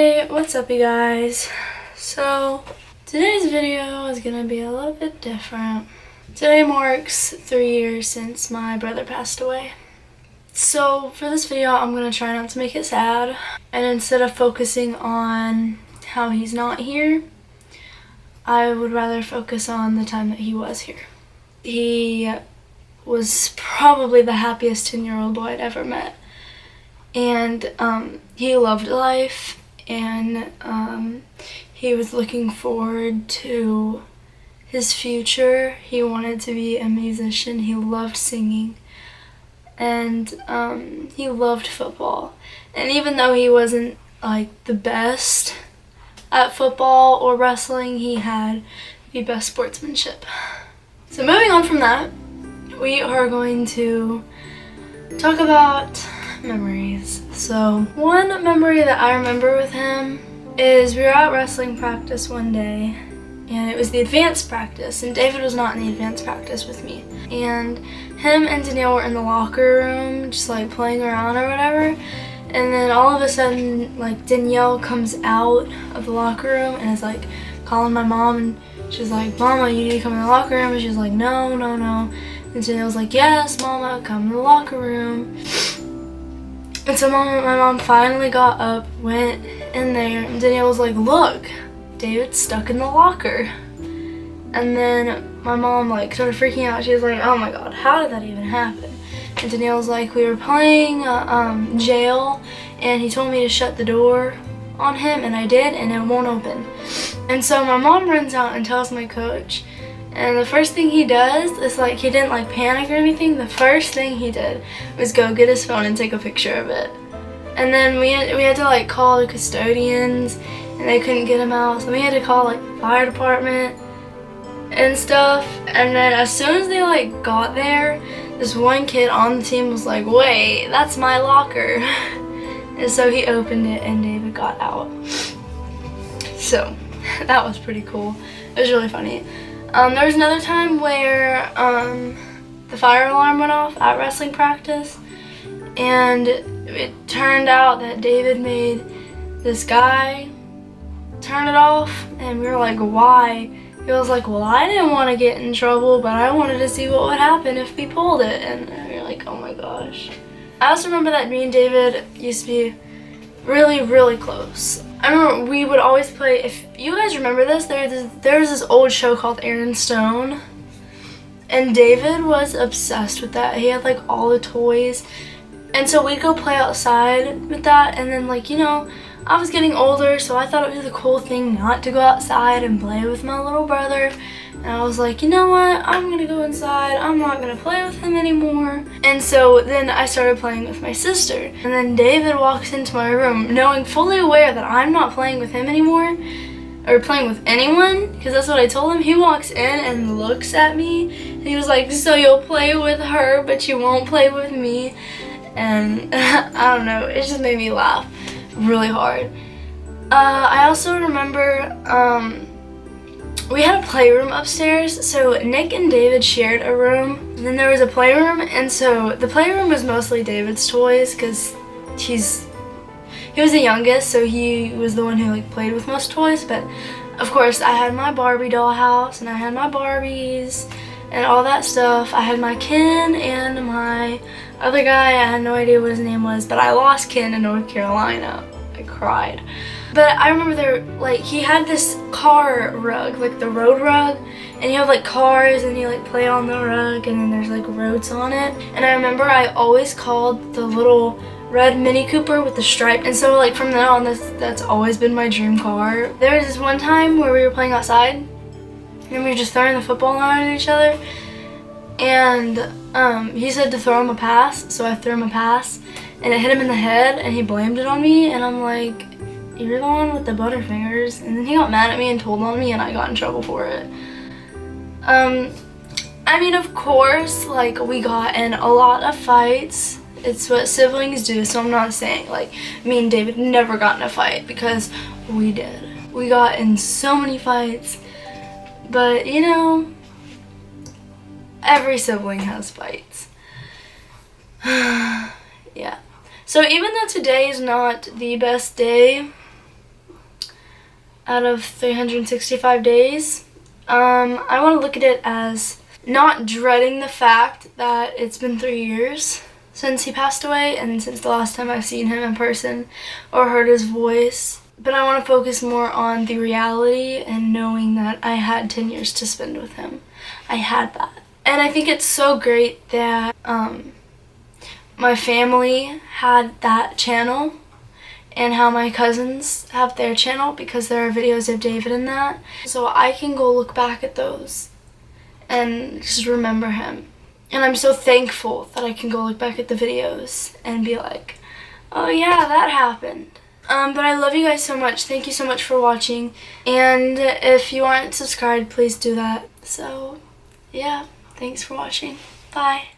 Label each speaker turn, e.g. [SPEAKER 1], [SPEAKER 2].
[SPEAKER 1] Hey, what's up you guys? So, today's video is gonna be a little bit different. Today marks 3 years since my brother passed away. So, for this video, I'm gonna try not to make it sad. And instead of focusing on how he's not here, I would rather focus on the time that he was here. He was probably the happiest 10-year-old boy I'd ever met. And he loved life, and he was looking forward to his future. He wanted to be a musician. He loved singing, and he loved football. And even though he wasn't like the best at football or wrestling, he had the best sportsmanship. So moving on from that, we are going to talk about memories. So one memory that I remember with him is we were at wrestling practice one day, and it was the advanced practice, and David was not in the advanced practice with me. And him and Danielle were in the locker room just like playing around or whatever, and then all of a sudden like Danielle comes out of the locker room and is like calling my mom, and she's like, "Mama, you need to come in the locker room." And she's like, "No, no, no." And Danielle's like, "Yes, Mama, come in the locker room." And so my mom finally got up, went in there, and Danielle was like, "Look, David's stuck in the locker." And then my mom like started freaking out. She was like, "Oh my God, how did that even happen?" And Danielle was like, "We were playing jail, and he told me to shut the door on him, and I did, and it won't open." And so my mom runs out and tells my coach. And the first thing he does is like, he didn't like panic or anything. The first thing he did was go get his phone and take a picture of it. And then we had to like call the custodians, and they couldn't get him out. So we had to call like the fire department and stuff. And then as soon as they like got there, this one kid on the team was like, "Wait, that's my locker." And so he opened it, and David got out. So that was pretty cool. It was really funny. There was another time where the fire alarm went off at wrestling practice, and it turned out that David made this guy turn it off, and we were like, "Why?" He was like, "Well, I didn't want to get in trouble, but I wanted to see what would happen if we pulled it." And we were like, "Oh my gosh." I also remember that me and David used to be really, really close. I remember we would always play, if you guys remember this, there was this old show called Aaron Stone, and David was obsessed with that. He had like all the toys, and so we'd go play outside with that. And then like, you know, I was getting older, so I thought it was a cool thing not to go outside and play with my little brother. And I was like, you know what, I'm gonna go inside, I'm not gonna play with him anymore. And so then I started playing with my sister. And then David walks into my room knowing fully aware that I'm not playing with him anymore, or playing with anyone, because that's what I told him. He walks in and looks at me, and he was like, "So you'll play with her, but you won't play with me?" And I don't know, it just made me laugh really hard. I also remember, we had a playroom upstairs, so Nick and David shared a room, and then there was a playroom, and so the playroom was mostly David's toys, because he was the youngest, so he was the one who like played with most toys. But of course I had my Barbie doll house, and I had my Barbies and all that stuff. I had my Ken and my other guy, I had no idea what his name was, but I lost Ken in North Carolina. I cried. But I remember he had this car rug, like the road rug, and you have like cars, and you like play on the rug, and then there's like roads on it. And I remember I always called the little red Mini Cooper with the stripe, and so like from then on, that's always been my dream car. There was this one time where we were playing outside, and we were just throwing the football around at each other, and he said to throw him a pass, so I threw him a pass, and it hit him in the head, and he blamed it on me, and I'm like, "You're the one with the butterfingers." And then he got mad at me and told on me, and I got in trouble for it. I mean, of course, like, we got in a lot of fights. It's what siblings do, so I'm not saying like me and David never got in a fight, because we did. We got in so many fights, but you know, every sibling has fights. Yeah. So even though today is not the best day, out of 365 days. I want to look at it as not dreading the fact that it's been 3 years since he passed away and since the last time I've seen him in person or heard his voice. But I want to focus more on the reality and knowing that I had 10 years to spend with him. I had that. And I think it's so great that my family had that channel and how my cousins have their channel, because there are videos of David in that. So I can go look back at those and just remember him. And I'm so thankful that I can go look back at the videos and be like, oh yeah, that happened. But I love you guys so much. Thank you so much for watching. And if you aren't subscribed, please do that. So yeah, thanks for watching. Bye.